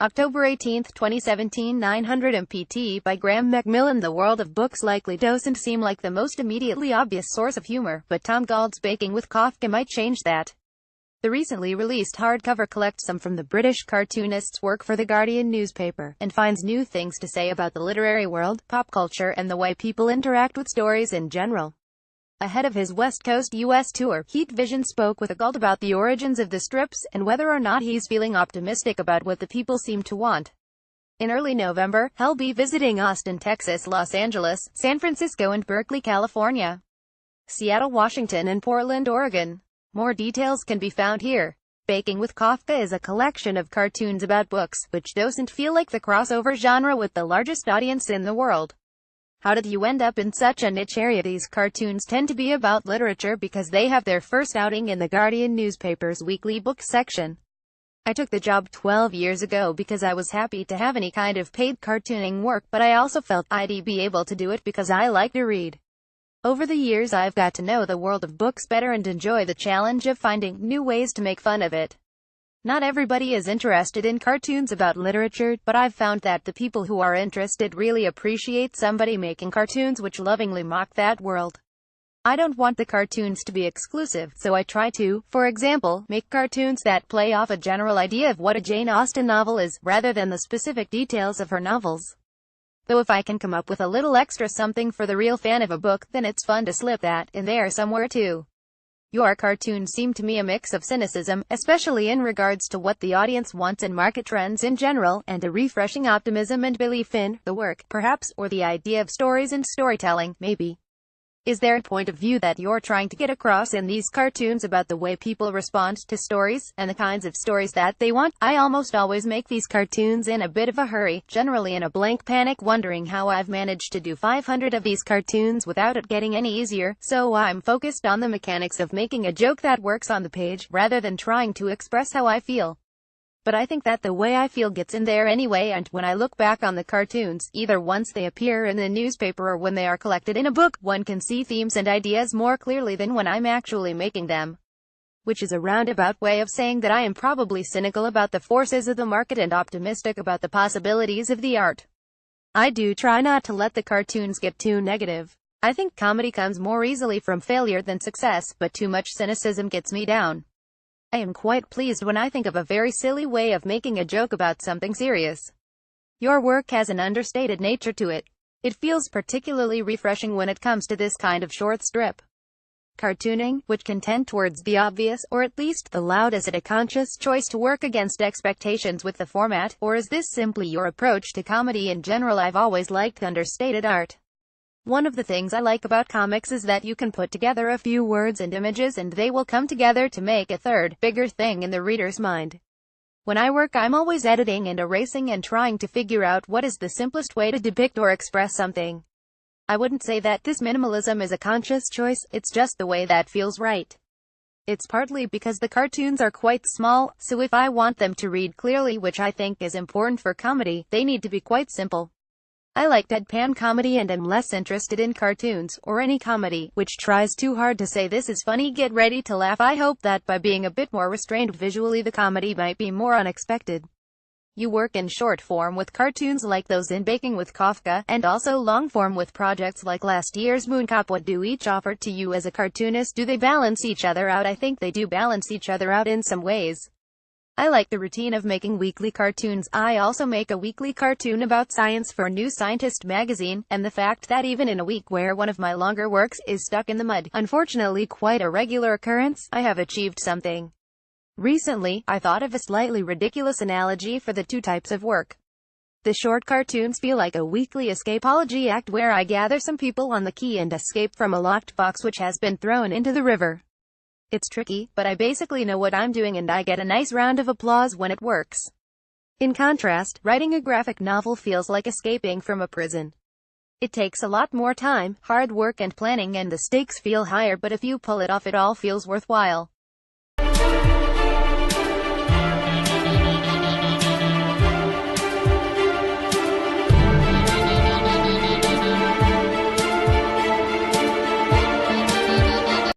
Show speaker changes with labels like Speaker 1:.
Speaker 1: October 18, 2017, 900 MPT by Graeme McMillan. The world of books likely doesn't seem like the most immediately obvious source of humor, but Tom Gauld's Baking with Kafka might change that. The recently released hardcover collects some from the British cartoonist's work for The Guardian newspaper, and finds new things to say about the literary world, pop culture, and the way people interact with stories in general. Ahead of his West Coast U.S. tour, Heat Vision spoke with Gauld about the origins of the strips, and whether or not he's feeling optimistic about what the people seem to want. In early November, he'll be visiting Austin, Texas, Los Angeles, San Francisco and Berkeley, California, Seattle, Washington and Portland, Oregon. More details can be found here. Baking with Kafka is a collection of cartoons about books, which doesn't feel like the crossover genre with the largest audience in the world. How did you end up in such a niche area? These cartoons tend to be about literature because they have their first outing in The Guardian newspaper's weekly book section. I took the job 12 years ago because I was happy to have any kind of paid cartooning work, but I also felt I'd be able to do it because I like to read. Over the years I've got to know the world of books better and enjoy the challenge of finding new ways to make fun of it. Not everybody is interested in cartoons about literature, but I've found that the people who are interested really appreciate somebody making cartoons which lovingly mock that world. I don't want the cartoons to be exclusive, so I try to, for example, make cartoons that play off a general idea of what a Jane Austen novel is, rather than the specific details of her novels. Though if I can come up with a little extra something for the real fan of a book, then it's fun to slip that in there somewhere too. Your cartoons seem to me a mix of cynicism, especially in regards to what the audience wants and market trends in general, and a refreshing optimism and belief in the work, perhaps, or the idea of stories and storytelling, maybe. Is there a point of view that you're trying to get across in these cartoons about the way people respond to stories, and the kinds of stories that they want? I almost always make these cartoons in a bit of a hurry, generally in a blank panic, wondering how I've managed to do 500 of these cartoons without it getting any easier, so I'm focused on the mechanics of making a joke that works on the page, rather than trying to express how I feel. But I think that the way I feel gets in there anyway, and when I look back on the cartoons, either once they appear in the newspaper or when they are collected in a book, one can see themes and ideas more clearly than when I'm actually making them. Which is a roundabout way of saying that I am probably cynical about the forces of the market and optimistic about the possibilities of the art. I do try not to let the cartoons get too negative. I think comedy comes more easily from failure than success, but too much cynicism gets me down. I am quite pleased when I think of a very silly way of making a joke about something serious. Your work has an understated nature to it. It feels particularly refreshing when it comes to this kind of short strip cartooning, which can tend towards the obvious, or at least the loud. Is it a conscious choice to work against expectations with the format, or is this simply your approach to comedy in general? I've always liked understated art. One of the things I like about comics is that you can put together a few words and images and they will come together to make a third, bigger thing in the reader's mind. When I work, I'm always editing and erasing and trying to figure out what is the simplest way to depict or express something. I wouldn't say that this minimalism is a conscious choice, it's just the way that feels right. It's partly because the cartoons are quite small, so if I want them to read clearly, which I think is important for comedy, they need to be quite simple. I like deadpan comedy and am less interested in cartoons, or any comedy, which tries too hard to say this is funny, get ready to laugh. I hope that by being a bit more restrained visually, the comedy might be more unexpected. You work in short form with cartoons like those in Baking with Kafka, and also long form with projects like last year's Mooncop. What do each offer to you as a cartoonist? Do they balance each other out? I think they do balance each other out in some ways. I like the routine of making weekly cartoons. I also make a weekly cartoon about science for New Scientist magazine, and the fact that even in a week where one of my longer works is stuck in the mud, unfortunately quite a regular occurrence, I have achieved something. Recently, I thought of a slightly ridiculous analogy for the two types of work. The short cartoons feel like a weekly escapology act where I gather some people on the quay and escape from a locked box which has been thrown into the river. It's tricky, but I basically know what I'm doing and I get a nice round of applause when it works. In contrast, writing a graphic novel feels like escaping from a prison. It takes a lot more time, hard work and planning, and the stakes feel higher, but if you pull it off, it all feels worthwhile.